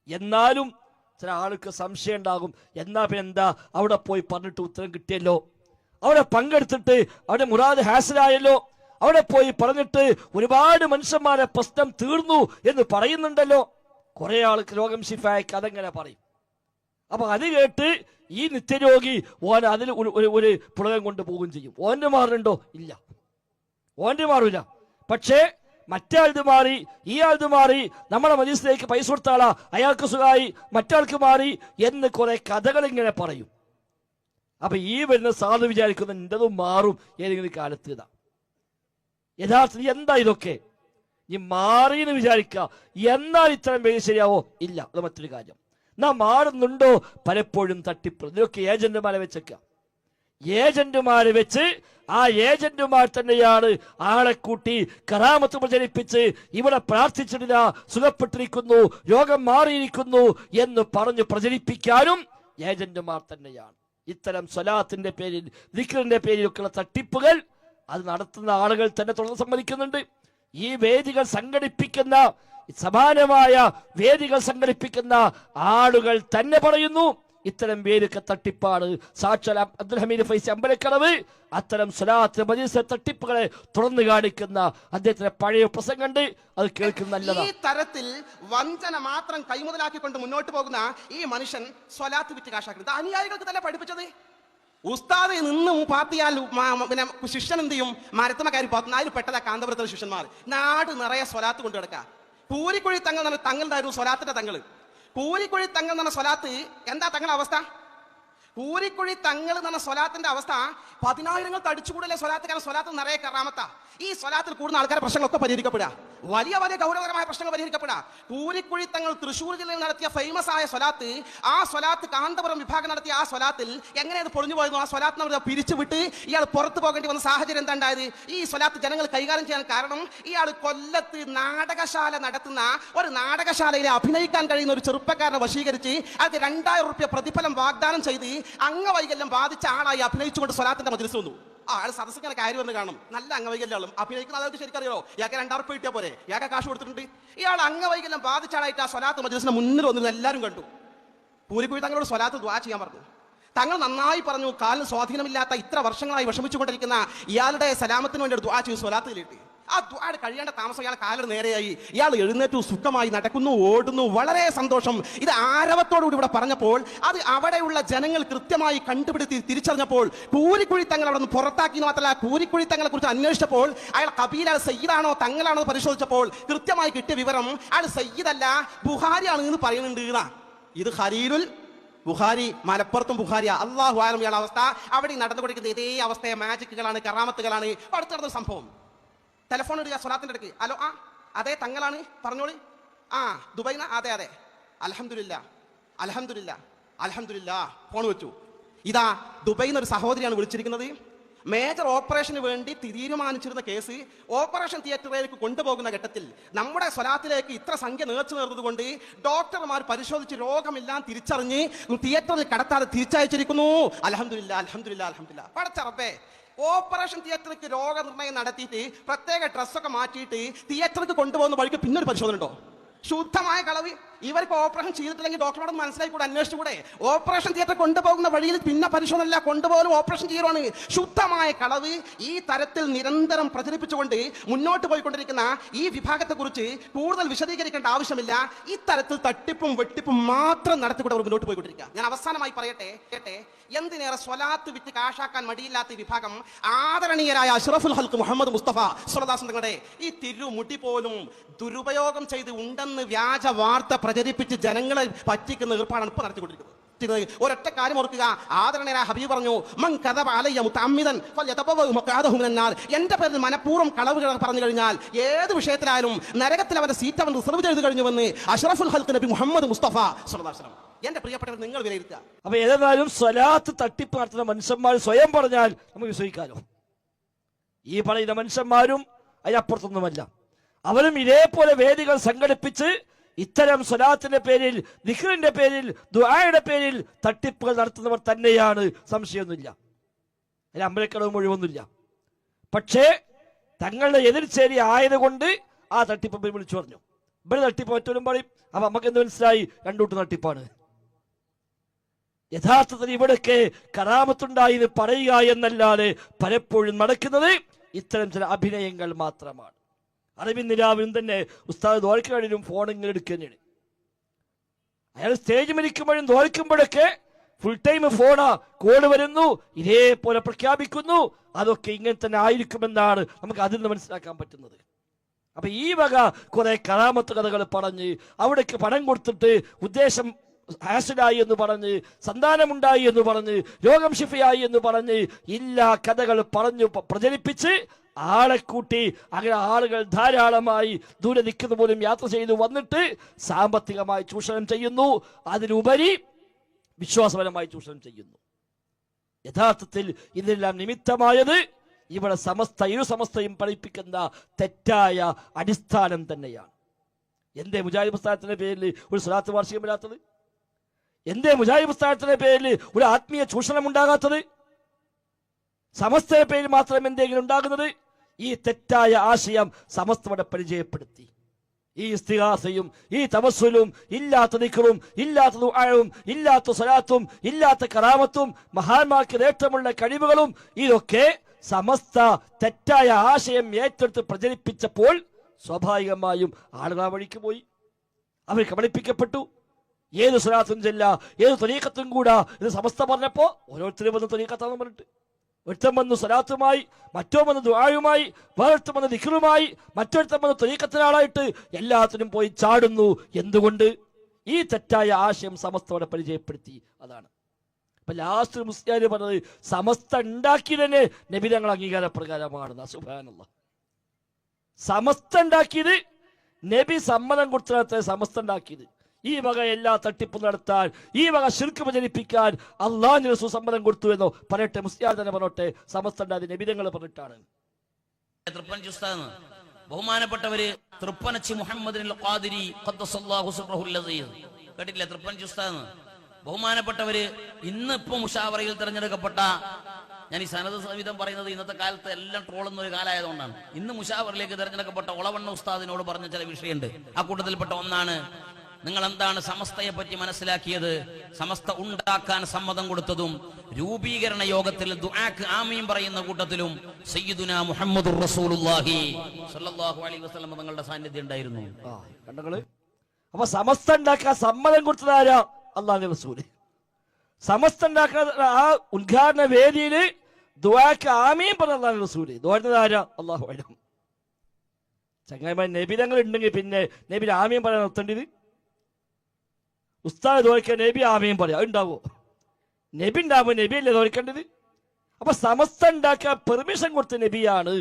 എന്നാലും ചില ആൾക്ക് സംശയം ഉണ്ടാകും. എന്നാ പിന്നെ എന്താ, അവിടെ പോയി പറഞ്ഞിട്ട് ഉത്തരം കിട്ടിയല്ലോ, അവിടെ പങ്കെടുത്തിട്ട് അവിടെ മുറാദ് ഹാസിലായല്ലോ, അവിടെ പോയി പറഞ്ഞിട്ട് ഒരുപാട് മനുഷ്യന്മാരെ പ്രശ്നം തീർന്നു എന്ന് പറയുന്നുണ്ടല്ലോ. കുറെ ആൾക്ക് രോഗം ശിഫായിക്ക് അതെങ്ങനെ പറയും? അപ്പൊ അത് കേട്ട് ഈ നിത്യരോഗി ഓൻ അതിൽ ഒരു പുളകം കൊണ്ട് പോവുകയും ചെയ്യും. ഓൻ്റെ മാറുന്നുണ്ടോ? ഇല്ല, ഓൻ്റെ മാറില്ല. പക്ഷേ മറ്റേ ആൾത് മാറി, ഈ ആൾത് മാറി, നമ്മുടെ മജീസിലേക്ക് പൈസ കൊടുത്താളാ, അയാൾക്ക് സുഖമായി, മറ്റാൾക്ക് മാറി എന്ന് കുറെ കഥകൾ ഇങ്ങനെ പറയും. അപ്പൊ ഈ വരുന്ന സാധു വിചാരിക്കുന്ന എൻ്റെതും മാറും ഏതെങ്കിലും കാലത്ത്. ഇതാ യഥാർത്ഥത്തിൽ എന്താ ഇതൊക്കെ? ഈ മാറിയെന്ന് വിചാരിക്കുക, എന്നാൽ ഇത്തരം പേര് ശരിയാവോ? ഇല്ല, അത് മറ്റൊരു കാര്യം. നാം മാറുന്നുണ്ടോ? പലപ്പോഴും തട്ടിപ്പ്. ഇതൊക്കെ ഏജന്റുമാരെ വെച്ചേക്കുക. ഏജന്റുമാരെ വെച്ച് ആ ഏജന്റുമാർ തന്നെയാണ് ആളെ കൂട്ടി കറാമത്ത് പ്രചരിപ്പിച്ച് ഇവിടെ പ്രാർത്ഥിച്ചിട്ടില്ല, സുഖപ്പെട്ടിരിക്കുന്നു, രോഗം മാറിയിരിക്കുന്നു എന്ന് പറഞ്ഞ് പ്രചരിപ്പിക്കാനും ഏജന്റുമാർ തന്നെയാണ്. ഇത്തരം സ്വലാത്തിന്റെ പേരിൽ, ദിക്റിന്റെ പേരിലൊക്കെയുള്ള തട്ടിപ്പുകൾ അത് നടത്തുന്ന ആളുകൾ തന്നെ തുറന്ന് സമ്മതിക്കുന്നുണ്ട്. ഈ വേദികൾ സംഘടിപ്പിക്കുന്ന, സമാനമായ വേദികൾ സംഘടിപ്പിക്കുന്ന ആളുകൾ തന്നെ പറയുന്നു ഇത്തരം പേരൊക്കെ തട്ടിപ്പാണ്. സാക്ഷാൽ അബ്ദുൽ ഹമീദ് ഫൈസി അമ്പലക്കടവ് അത്തരം സ്വലാത്ത് മജീസ് തട്ടിപ്പുകളെ തുറന്നു കാണിക്കുന്ന അദ്ദേഹത്തിന്റെ പഴയ പ്രസംഗമുണ്ട്, അത് കേൾക്കുന്ന നല്ലതാണ്. ഈ തരത്തിൽ വഞ്ചന മാത്രം കൈമുതലാക്കിക്കൊണ്ട് മുന്നോട്ട് പോകുന്ന ഈ മനുഷ്യൻ സ്വലാത്ത് വിറ്റ് കാശാക്കുന്നത് അനുയായികൾക്ക് തന്നെ പഠിപ്പിച്ചത്. ഉസ്താദ് നിന്നും പാത്തിയാൽ പിന്നെ ശിഷ്യൻ എന്ത് ചെയ്യും? മരത്തമ കയറി 14 പെട്ടതാ കാന്തപുരത്തിലെ ശിഷ്യന്മാർ. നാട് നിറയെ സ്വലാത്ത് കൊണ്ടു കിടക്കുക. പൂരിക്കുഴി തങ്ങൾ എന്ന് പറഞ്ഞ തങ്ങളുണ്ടായിരുന്നു സ്വലാത്തിന്റെ തങ്ങള്. പൂരിക്കുഴി തങ്ങൾ എന്ന് പറഞ്ഞ സ്വലാത്ത് എന്താ തങ്ങളുടെ അവസ്ഥ? പൂരിക്കുഴി തങ്ങൾ എന്ന് പറഞ്ഞ സ്വലാത്തിന്റെ അവസ്ഥ 10,000 തടിച്ചുകൂടല്ലേ സ്വലാത്ത്. കാരണം സ്വലാത്ത് നിറയെ കറാമത്താ. ഈ സ്വലാത്തിൽ കൂടുന്ന ആൾക്കാരുടെ പ്രശ്നങ്ങളൊക്കെ പരിഹരിക്കപ്പെടുക, വലിയ വലിയ ഗൗരവകരമായ പ്രശ്നങ്ങൾ പരിഹരിക്കപ്പെടുക. പൂരിക്കുഴി തങ്ങൾ തൃശ്ശൂർ ജില്ലയിൽ നടത്തിയ ഫേമസ് ആയ സ്വലാത്ത്, ആ സ്വലാത്ത് കാന്തപുരം വിഭാഗം നടത്തിയ ആ സ്വലാത്തിൽ എങ്ങനെയത് പൊളിഞ്ഞു പോയിരുന്നു? ആ സ്വലാത്ത് പിരിച്ചുവിട്ട് ഇയാൾ പുറത്തു പോകേണ്ടി വന്ന സാഹചര്യം എന്താ ഉണ്ടായത്? ഈ സ്വലാത്ത് ജനങ്ങൾ കൈകാര്യം ചെയ്യാൻ കാരണം ഇയാൾ കൊല്ലത്ത് നാടകശാല നടത്തുന്ന ഒരു നാടകശാലയിൽ അഭിനയിക്കാൻ കഴിയുന്ന ഒരു ചെറുപ്പക്കാരനെ വശീകരിച്ച് അത് 2000 രൂപ പ്രതിഫലം വാഗ്ദാനം ചെയ്ത് അംഗവൈകല്യം ബാധിച്ച ആളായി അഭിനയിച്ചുകൊണ്ട് സ്വലാത്തിന്റെ മജ്‌ലിസ് വന്നു. ആൾ സദസ്സിങ്ങനെ കയറി വന്ന് കാണും, നല്ല അംഗവൈകല്യം അഭിനയിക്കുന്ന ആൾക്ക് ശരിക്കറിയോ? ഇയാൾക്ക് 2000 രൂപ കിട്ടിയാൽ പോരെ, ഇയാൾക്ക് കാശ് കൊടുത്തിട്ടുണ്ട്. ഇയാൾ അംഗവൈകല്യം ബാധിച്ച ആളായിട്ട് ആ സ്വലാത്ത് മജ്‌ലിസിന്റെ മുന്നിൽ വന്നിരുന്നു, എല്ലാവരും കണ്ടു. പൂരിക്കുഴി തങ്ങളോട് സ്വലാത്ത് ദുആ ചെയ്യാൻ പറഞ്ഞു. തങ്ങൾ നന്നായി പറഞ്ഞു, കാലിന് സ്വാധീനമില്ലാത്ത ഇത്ര വർഷങ്ങളായി വിഷമിച്ചുകൊണ്ടിരിക്കുന്ന ഇയാളുടെ സലാമത്തിന് വേണ്ടി ദുആ ചെയ്യും സ്വലാത്തിലിട്ട്. ആ ദുആ കഴിയേണ്ട താമസം ഇയാൾ കാലിന് നേരെയായി, ഇയാൾ എഴുന്നേറ്റു, സുഖമായി നടക്കുന്നു, ഓടുന്നു, വളരെ സന്തോഷം. ഇത് ആരവത്തോടുകൂടി ഇവിടെ പറഞ്ഞപ്പോൾ അത് അവിടെയുള്ള ജനങ്ങൾ കൃത്യമായി കണ്ടുപിടുത്തി തിരിച്ചറിഞ്ഞപ്പോൾ പൂരിക്കുഴി തങ്ങൾ അവിടെ നിന്ന് പുറത്താക്കി. മാത്രമല്ല, പൂരിക്കുഴി തങ്ങളെ കുറിച്ച് അന്വേഷിച്ചപ്പോൾ അയാൾ കബീല സയ്യിദാണോ തങ്ങളാണോ പരിശോധിച്ചപ്പോൾ കൃത്യമായി കിട്ടിയ വിവരം അയാൾ സയ്യിദല്ല, ബുഖാരിയാണ് എന്ന് പറയുന്നുണ്ട്. ഇത് ഖലീലുൽ ബുഖാരി, മലപ്പുറത്തും ബുഖാരിയ. അല്ലാഹു ആലം ഇയാളുടെ അവസ്ഥ. അവിടെ നടന്നുകൊണ്ടിരിക്കുന്ന ഇതേ അവസ്ഥയെ മാജിക്കുകളാണ്, കറാമത്തുകളാണ്. അടുത്ത നടന്ന സംഭവം. ടെലിഫോൺ ഇടുക സ്വലാത്തിന്റെ ഇടയ്ക്ക്. ഹലോ, ആ അതെ തങ്ങളാണ്, പറഞ്ഞോളി. ആ ദുബൈന? അതെ അതെ, അൽഹംദുലില്ലാ അൽഹംദുലില്ലാ അൽഹംദുലില്ലാ. ഫോൺ വെച്ചു. ഇതാ ദുബൈന്ന് ഒരു സഹോദരിയാണ് വിളിച്ചിരിക്കുന്നത്. മേജർ ഓപ്പറേഷന് വേണ്ടി തീരുമാനിച്ചിരുന്ന കേസ് ഓപ്പറേഷൻ തിയേറ്ററിലേക്ക് കൊണ്ടുപോകുന്ന ഘട്ടത്തിൽ നമ്മുടെ സ്വലാത്തിലേക്ക് ഇത്ര സംഖ്യ നേർച്ചു നേർന്നതുകൊണ്ട് ഡോക്ടർമാർ പരിശോധിച്ച് രോഗമെല്ലാം തിരിച്ചറിഞ്ഞ് തിയേറ്ററിൽ കടത്താതെ തിരിച്ചയച്ചിരിക്കുന്നു. അൽഹംദുലില്ലാ അൽഹംദുലില്ലാ അൽഹംദുലില്ലാ. പടച്ചറപ്പേ, ഓപ്പറേഷൻ തിയേറ്ററിലേക്ക് രോഗനിർണയം നടത്തിയിട്ട് പ്രത്യേക ഡ്രസ്സൊക്കെ മാറ്റിയിട്ട് തിയേറ്ററിലേക്ക് കൊണ്ടുപോകുന്ന വഴിക്ക് പിന്നൊരു പരിശോധന ഉണ്ടോ? ശുദ്ധമായ കളവ്. ഇവർക്ക് ഓപ്പറേഷൻ ചെയ്തിട്ടില്ലെങ്കിൽ ഡോക്ടറോട് മനസ്സിലായിക്കൂടെ, അന്വേഷിച്ചുകൂടെ? ഓപ്പറേഷൻ തിയേറ്റർ കൊണ്ടുപോകുന്ന വഴിയിൽ പിന്നെ പരിശോധനയില്ല, കൊണ്ടുപോകലും ഓപ്പറേഷൻ ചെയ്യുവാണ്. ശുദ്ധമായ കളവ് ഈ തരത്തിൽ നിരന്തരം പ്രചരിപ്പിച്ചുകൊണ്ട് മുന്നോട്ട് പോയിക്കൊണ്ടിരിക്കുന്ന ഈ വിഭാഗത്തെക്കുറിച്ച് കൂടുതൽ വിശദീകരിക്കേണ്ട ആവശ്യമില്ല. ഇത്തരത്തിൽ തട്ടിപ്പും വെട്ടിപ്പും മാത്രം നടത്തിക്കൂടെ അവർ മുന്നോട്ട് പോയിക്കൊണ്ടിരിക്കുക. ഞാൻ അവസാനമായി പറയട്ടെ, എന്തിനേറെ സ്വലാത്ത് വിറ്റ് കാശാക്കാൻ മടിയില്ലാത്ത വിഭാഗം ആദരണീയരായ അഷ്റഫുൽ ഹൽക്ക് മുഹമ്മദ് മുസ്തഫ സ്വല്ലല്ലാഹു അലൈഹി വസല്ലം ഈ തിരുമുടി പോലും ദുരുപയോഗം ചെയ്ത് ഉണ്ടെന്ന് വ്യാജ വാർത്ത പ്രചരിപ്പിച്ച് ജനങ്ങളെ പറ്റിക്കുന്ന ഏർപ്പാടാണ് ഇപ്പോൾ നടത്തിക്കൊണ്ടിരിക്കുന്നത്. ഒരൊറ്റ കാര്യം ഓർക്കുക, ആദരണീയരായ ഹബീബ് പറഞ്ഞു, മൻ കദബ അലയ്യ മുതഅമ്മിദൻ ഫൽയതബവ്വഅ മഖഅദഹു മിനന്നാർ. എന്റെ പേരിൽ മനഃപൂർവ്വം കളവുകൾ പറഞ്ഞു കഴിഞ്ഞാൽ ഏത് വിഷയത്തിലായാലും നരകത്തിൽ അവന്റെ സീറ്റ് അവൻ റിസർവ് ചെയ്ത് കഴിഞ്ഞുവെന്ന് അഷ്റഫുൽ ഹൽക്ക് നബി മുഹമ്മദ് മുസ്തഫ സ്വല്ലല്ലാഹു അലൈഹി വസല്ലം. എന്റെ പ്രിയപ്പെട്ടവർ, നിങ്ങൾ വിലയിരുത്തുക. അപ്പൊ ഏതായാലും സ്വലാത്ത് തട്ടിപ്പ് നടത്തുന്ന മനുഷ്യന്മാർ സ്വയം പറഞ്ഞാൽ നമുക്ക് വിശ്വസിക്കാലോ. ഈ പറയുന്ന മനുഷ്യന്മാരും അതിനപ്പുറത്തൊന്നുമല്ല. അവരും ഇതേപോലെ വേദികൾ സംഘടിപ്പിച്ച് ഇത്തരം സ്വലാത്തിന്റെ പേരിൽ, ദിക്റിന്റെ പേരിൽ, ദുആയുടെ പേരിൽ തട്ടിപ്പുകൾ നടത്തുന്നവർ തന്നെയാണ്, സംശയമൊന്നുമില്ല. അതിൽ അമ്പലക്കടവ് മുഴുവൊന്നുമില്ല. പക്ഷേ തങ്ങളുടെ എതിർചേരി ആയതുകൊണ്ട് ആ തട്ടിപ്പ് വിളിച്ചു പറഞ്ഞു. ഇവിടെ തട്ടിപ്പ് മറ്റൊരും പറയും, അപ്പൊ നമുക്ക് എന്ത് മനസ്സിലായി? രണ്ടൂട്ട് തട്ടിപ്പാണ്. യഥാർത്ഥത്തിൽ ഇവിടൊക്കെ കറാമത്തുണ്ടായി എന്ന് പറയുക എന്നല്ലാതെ പലപ്പോഴും നടക്കുന്നത് ഇത്തരം ചില അഭിനയങ്ങൾ മാത്രമാണ്. അറിവിൻ നിലാവിനും തന്നെ ഉസ്താദ് ദോൽക്കാനും ഫോൺ ഇങ്ങനെ എടുക്കുന്നതാണ്. അയാൾ സ്റ്റേജ് മരിക്കുമ്പോഴും ദോൽക്കുമ്പോഴൊക്കെ ഫുൾ ടൈം ഫോണാ, കോഡ് വരുന്നു, ഇതേപോലെ പ്രഖ്യാപിക്കുന്നു. അതൊക്കെ ഇങ്ങനെ തന്നെ ആയിരിക്കുമെന്നാണ് നമുക്ക് അതിൽ നിന്ന് മനസ്സിലാക്കാൻ പറ്റുന്നത്. അപ്പൊ ഈ വക കുറെ കറാമത്ത് കഥകൾ പറഞ്ഞ് അവിടേക്ക് പണം കൊടുത്തിട്ട് ഉദ്ദേശം ഹാസിലായി എന്ന് പറഞ്ഞ്, സന്താനമുണ്ടായി എന്ന് പറഞ്ഞ്, രോഗം ശിഫയായി എന്ന് പറഞ്ഞ് ഇല്ലാ കഥകൾ പറഞ്ഞു പ്രചരിപ്പിച്ച് ആളെ കൂട്ടി അങ്ങനെ ആളുകൾ ധാരാളമായി ദൂരെ നിൽക്കുന്ന പോലും യാത്ര ചെയ്തു വന്നിട്ട് സാമ്പത്തികമായി ചൂഷണം ചെയ്യുന്നു. അതിലുപരി വിശ്വാസപരമായി ചൂഷണം ചെയ്യുന്നു. യഥാർത്ഥത്തിൽ ഇതിനെല്ലാം നിമിത്തമായത് ഇവിടെ ഇരു സമസ്തയും പഠിപ്പിക്കുന്ന തെറ്റായ അടിസ്ഥാനം തന്നെയാണ്. എന്തേ മുജാഹിദ് പ്രസ്ഥാനത്തിന്റെ പേരിൽ ഒരു സ്വലാത്ത് വാർഷികം വരാത്തത്? എന്തേ മുജാഹിദ് പ്രസ്ഥാനത്തിന്റെ പേരിൽ ഒരു ആത്മീയ ചൂഷണം ഉണ്ടാകാത്തത്? സമസ്തയുടെ പേരിൽ മാത്രം എന്തെങ്കിലും ഉണ്ടാകുന്നത്? ഈ തെറ്റായ ആശയം സമസ്തയുടെ പരിചയപ്പെടുത്തി. ഈ ഇസ്തിഗാസയും ഈ തവസ്സുലും ഇല്ലാത്ത ദിക്റും ഇല്ലാത്ത ദുആയും ഇല്ലാത്ത സ്വലാത്തും ഇല്ലാത്ത കറാമത്തും മഹാന്മാർക്ക് നേട്ടമുള്ള കഴിവുകളും ഇതൊക്കെ സമസ്ത തെറ്റായ ആശയം ഏറ്റെടുത്ത് പ്രചരിപ്പിച്ചപ്പോൾ സ്വാഭാവികമായും ആളുകൾ ആ വഴിക്ക് പോയി. അവർ കബളിപ്പിക്കപ്പെട്ടു. ഏത് സ്വലാത്തും ചെല്ല, ഏത് ത്വരീഖത്തും കൂടാ ഇത് സമസ്ത പറഞ്ഞപ്പോ ഓരോരുത്തരും വന്ന് ത്വരീഖത്താന്ന് പറഞ്ഞിട്ട്, ഒരുത്തം വന്ന് സ്വലാത്തുമായി, മറ്റോ വന്ന് ദുആയുമായി, വേറൊരുത്തം വന്ന് ദിക്റുമായി, മറ്റൊരുത്തം വന്ന് ത്വരീഖത്തിനാളായിട്ട് എല്ലാത്തിനും പോയി ചാടുന്നു. എന്തുകൊണ്ട്? ഈ തെറ്റായ ആശയം സമസ്തയോടെ പരിചയപ്പെടുത്തി. അതാണ് അപ്പൊ ലാസ്റ്റ് മുസ്ലിയാർ പറഞ്ഞത് സമസ്ത ഉണ്ടാക്കി തന്നെ നബി തങ്ങൾ അംഗീകാര പ്രകാരമാണ്. സുബ്ഹാനല്ലാഹ്. സമസ്ത ഉണ്ടാക്കിയത് നബി സമ്മതം കൊടുത്ത സമസ്ത ഉണ്ടാക്കിയത്. ഈ വക എല്ലാ തട്ടിപ്പും നടത്താൻ, ഈ വക ശിർക്ക് പ്രചരിപ്പിക്കാൻ അള്ളാഹുവിന്റെ റസൂൽ സമ്മതം കൊടുത്തു എന്നോ പറയട്ടെ, മുസ്ലിയാർ തന്നെ പറഞ്ഞോട്ടെ, സമസ്ത ഉണ്ടായത് നബി തങ്ങൾ പറഞ്ഞിട്ടാണ്. ബഹുമാനപ്പെട്ടവര് തൃപ്പനച്ചി മുഹമ്മദ് ഖാദിരി ഖദ്ദസല്ലാഹു സിർറഹുൽ അസീസ് കേട്ടില്ലേ? തൃപ്പനച്ചി ഉസ്താദ് ബഹുമാനപ്പെട്ടവര് ഇന്ന് ഇപ്പൊ മുഷാവറയിൽ തെരഞ്ഞെടുക്കപ്പെട്ട, ഞാൻ ഈ സനത് സംവിധം പറയുന്നത് ഇന്നത്തെ കാലത്ത് എല്ലാം ട്രോളുന്ന ഒരു കാലമായതുകൊണ്ടാണ്. ഇന്ന് മുഷാവറിലേക്ക് തെരഞ്ഞെടുക്കപ്പെട്ട ഒളവണ്ണ ഉസ്താദിനോട് പറഞ്ഞ ചില വിഷയമുണ്ട്. ആ കൂട്ടത്തിൽപ്പെട്ട ഒന്നാണ്, നിങ്ങൾ എന്താണ് സമസ്തയെ പറ്റി മനസ്സിലാക്കിയത്? സമസ്ത ഉണ്ടാക്കാൻ സമ്മതം കൊടുത്തതും രൂപീകരണ യോഗത്തിൽ ദുആക്ക് ആമീൻ പറയുന്ന കൂട്ടത്തിലും സയ്യിദുനാ മുഹമ്മദുർ റസൂലുള്ളാഹി സ്വല്ലല്ലാഹു അലൈഹി വസല്ലം തങ്ങളുടെ സാന്നിധ്യം ഉണ്ടായിരുന്നു. കണ്ടങ്ങള്. അപ്പൊ സമസ്ത ഉണ്ടാക്കാൻ സമ്മതം കൊടുത്തത് ആരാ? അല്ലാഹുവിന്റെ റസൂല്. സമസ്ത ഉണ്ടാക്കുന്ന ആ ഉദ്ഘാടന വേദിയിൽ ദുആക്ക് ആമീൻ പറഞ്ഞ അല്ലാഹുവിന്റെ റസൂല്. ദുആ ആരാ? അല്ലാഹു അലം. ചങ്ങായിമാർ, നബി തങ്ങൾ ഉണ്ടെങ്കിൽ പിന്നെ നബി ആമീൻ പറയാൻ നിർത്തേണ്ടത്? ഉസ്താദ് ദോൽക്കാൻ നബി ആമീൻ പറയാം, ഉണ്ടാവോ? നബി ഉണ്ടാവുമ്പോൾ നബി അല്ലേ ദോൽക്കേണ്ടത്? അപ്പൊ സമസ്ത ഉണ്ടാക്കാൻ പെർമിഷൻ കൊടുത്ത നബിയാണ്.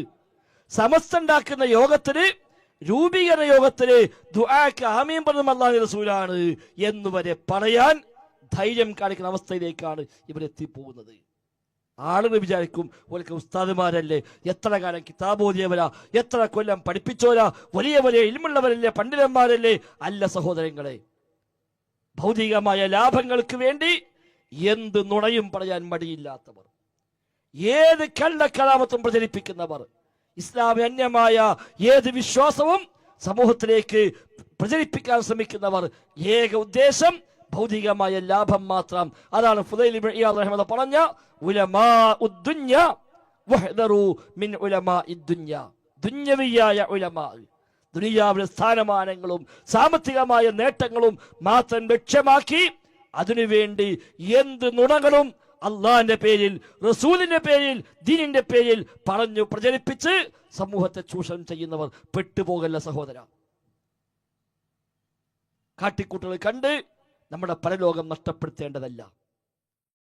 സമസ്ത ഉണ്ടാക്കുന്ന യോഗത്തിന്, രൂപീകരണ യോഗത്തിന് ദുആക്ക് ആമീൻ പറഞ്ഞ അല്ലാഹുവിന്റെ റസൂലാണ് എന്നുവരെ പറയാൻ ധൈര്യം കാണിക്കുന്ന അവസ്ഥയിലേക്കാണ് ഇവരെത്തിപ്പോകുന്നത്. ആളുകൾ വിചാരിക്കും ഓർക്ക് ഉസ്താദുമാരല്ലേ, എത്ര കാലം കിതാബോധിയവരാ, എത്ര കൊല്ലം പഠിപ്പിച്ചോരാ, വലിയ വലിയ ഇൽമുള്ളവരല്ലേ, പണ്ഡിതന്മാരല്ലേ. അല്ല സഹോദരങ്ങളെ, ഭൗതികമായ ലാഭങ്ങൾക്ക് വേണ്ടി എന്ത് നുണയും പറയാൻ മടിയില്ലാത്തവർ, ഏത് കള്ളക്കലാമത്തും പ്രചരിപ്പിക്കുന്നവർ, ഇസ്ലാമിന് അന്യമായ ഏത് വിശ്വാസവും സമൂഹത്തിലേക്ക് പ്രചരിപ്പിക്കാൻ ശ്രമിക്കുന്നവർ, ഏക ഉദ്ദേശം ഭൗതികമായ ലാഭം മാത്രം. അതാണ് ഫുദൈൽ ഇബ്നു ഇയാദ് റഹിമഹുല്ലാഹ് പറഞ്ഞ ഉലമാഉദ് ദുനിയ വഹ്ദറു മിൻ ഉലമാഇദ് ദുനിയ. ദുനിയവിയായ ഉലമാ, ദുനിയാവിലെ സ്ഥാനമാനങ്ങളും സാമ്പത്തികമായ നേട്ടങ്ങളും മാത്രം ലക്ഷ്യമാക്കി അതിനുവേണ്ടി എന്ത് നുണകളും അള്ളാഹിന്റെ പേരിൽ, റസൂലിന്റെ പേരിൽ, ദീനിന്റെ പേരിൽ പറഞ്ഞു പ്രചരിപ്പിച്ച് സമൂഹത്തെ ചൂഷണം ചെയ്യുന്നവർ പെട്ടുപോകല്ല സഹോദര. കാട്ടിക്കൂട്ടുകൾ കണ്ട് നമ്മുടെ പരലോകം നഷ്ടപ്പെടുത്തേണ്ടതല്ല.